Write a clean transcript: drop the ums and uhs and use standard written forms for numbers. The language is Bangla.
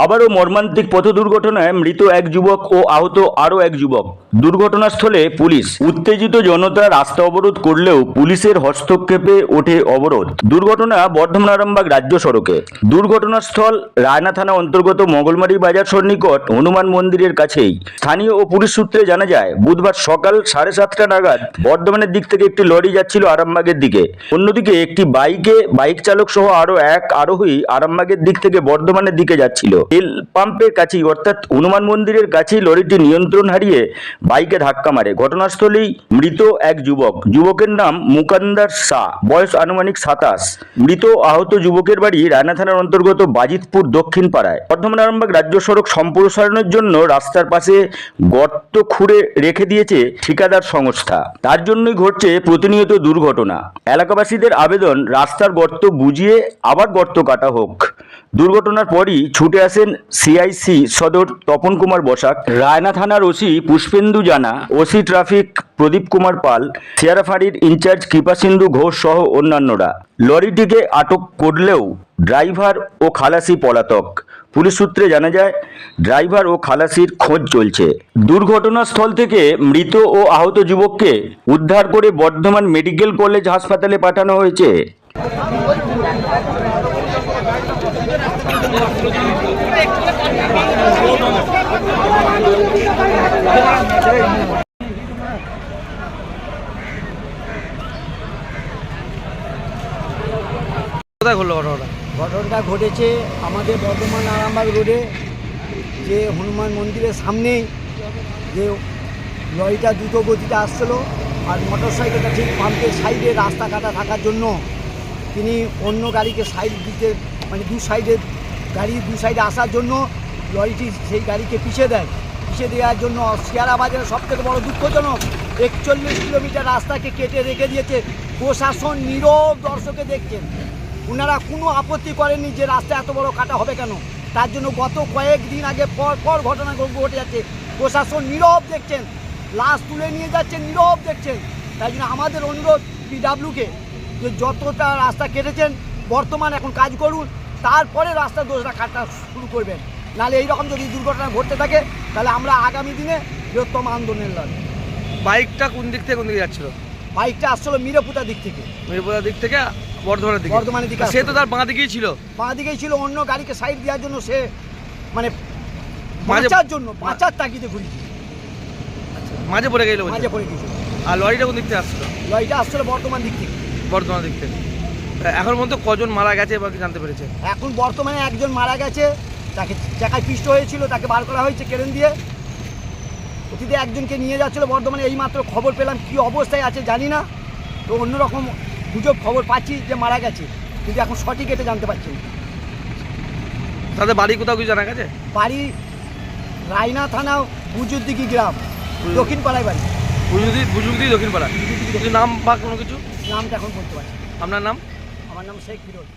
আবারও মর্মান্তিক পথ দুর্ঘটনায় মৃত এক যুবক ও আহত আরও এক যুবক। দুর্ঘটনাস্থলে পুলিশ। উত্তেজিত জনতা রাস্তা অবরোধ করলেও পুলিশের হস্তক্ষেপে ওঠে অবরোধ। দুর্ঘটনা বর্ধমান আরামবাগ রাজ্য সড়কে। দুর্ঘটনাস্থল রায়না থানা অন্তর্গত মঙ্গলমারি বাজার সন্নিকট হনুমান মন্দিরের কাছেই। স্থানীয় ও পুলিশ সূত্রে জানা যায়, বুধবার সকাল 7:30টা নাগাদ বর্ধমানের দিক থেকে একটি লরি যাচ্ছিল আরামবাগের দিকে। অন্যদিকে একটি বাইক চালক সহ আরও এক আরোহী আরামবাগের দিক থেকে বর্ধমানের দিকে যাচ্ছিল। তেল পাম্পের কাছেই অর্থাৎ হনুমান মন্দিরের কাছেই লরিটি নিয়ন্ত্রণ হারিয়ে বাইকে ধাক্কা মারে। ঘটনাস্থলেই মৃত এক যুবক। যুবকের নাম মুকান্দার শাহ, বয়স আনুমানিক 27। মৃত আহত যুবকের বাড়ি রায়না থানার অন্তর্গত বাজিতপুর দক্ষিণ পাড়ায়। বর্ধমান আরামবাগ রাজ্য সড়ক সম্প্রসারণের জন্য রাস্তার পাশে গর্ত খুঁড়ে রেখে দিয়েছে ঠিকাদার সংস্থা। তার জন্যই ঘটছে প্রতিনিয়ত দুর্ঘটনা। এলাকাবাসীদের আবেদন, রাস্তার গর্ত বুঝিয়ে আবার গর্ত কাটা হোক। দুর্ঘটনার পরই ছুটে আসেন সিআইসি সদর তপন কুমার বসাক, রায়না থানার ওসি পুষ্পেন্দু জানা, ওসি ট্রাফিক প্রদীপ কুমার পাল, শেয়ারা ফাঁড়ির ইনচার্জ কৃপাসিন্ধু ঘোষ সহ অন্যান্যরা। লরিটিকে আটক করলেও ড্রাইভার ও খালাসি পলাতক। পুলিশ সূত্রে জানা যায়, ড্রাইভার ও খালাসির খোঁজ চলছে। দুর্ঘটনাস্থল থেকে মৃত ও আহত যুবককে উদ্ধার করে বর্ধমান মেডিকেল কলেজ হাসপাতালে পাঠানো হয়েছে। ঘটনাটা ঘটেছে আমাদের বর্ধমান আরামবাগ রোডে, যে হনুমান মন্দিরের সামনেই যে লরিটা দ্রুত গতিতে আসছিল আর মোটরসাইকেলটা ঠিক পাম্পের সাইডে রাস্তা কাটা থাকার জন্য তিনি অন্য গাড়িকে সাইড দিতে, মানে দু সাইডে আসার জন্য লরিটি সেই গাড়িকে পিছিয়ে দেয়। পিছিয়ে দেওয়ার জন্য শেয়ারা বাজারের সবথেকে বড় দুঃখজনক 41 কিলোমিটার রাস্তাকে কেটে রেখে দিয়েছে। প্রশাসন নীরব দর্শকে দেখছেন, ওনারা কোনো আপত্তি করেননি যে রাস্তা এত বড় কাটা হবে কেন। তার জন্য গত কয়েকদিন আগে পর ঘটনা ঘটে যাচ্ছে, প্রশাসন নীরব দেখছেন, লাশ তুলে নিয়ে যাচ্ছেন, নীরব দেখছেন। তাই জন্য আমাদের অনুরোধ পিডাব্লিউকে যে যতটা রাস্তা কেটেছেন বর্তমান এখন কাজ করুন, তারপরে রাস্তা দোষটা কাটা শুরু করবেন। নাহলে এইরকম যদি দুর্ঘটনা ঘটতে থাকে তাহলে আমরা আগামী দিনে বৃহত্তম আন্দোলনের লড়াই। বাইকটা কোন দিক থেকে যাচ্ছিল? বাইকটা আসছিল মিরপুতার দিক থেকে বর্ধমানের দিকে। সে তো তার বাঁ দিকেই ছিল, অন্য গাড়িকে সাইড দেওয়ার জন্য সে মানে বাঁচার তাগিদে ঘুরিয়েছে, মাঝে পড়ে গেছিল। আর লরিটা কোন দিক থেকে আসছিল? লরিটা আসছিল বর্ধমান দিক থেকে। এখন পর্যন্ত কজন মারা গেছে বা কি জানতে পেরেছে? এখন বর্তমানে একজন মারা গেছে, তাকে চাকায় পিষ্ট হয়েছিল, তাকে বার করা হয়েছে কেরেন দিয়ে। অতীতে একজনকে নিয়ে যাচ্ছিল বর্ধমানে, এই মাত্র খবর পেলাম, কি অবস্থায় আছে জানি না। তো অন্যরকম গুজব খবর পাচ্ছি যে মারা গেছে, কিন্তু এখন সঠিক এটা জানতে পারছি না। তাদের বাড়ি কোথাও কিছু জানা গেছে? বাড়ি রায়না থানা বুজুদ্দিকি গ্রাম, দক্ষিণ পাড়ায় বাড়ি। বুজুর্গি দক্ষিণ পাড়া। নাম বা কোনো কিছু? নামটা এখন বলতে পারছি। আপনার নাম? আমার নাম শেখ ফিরোজ।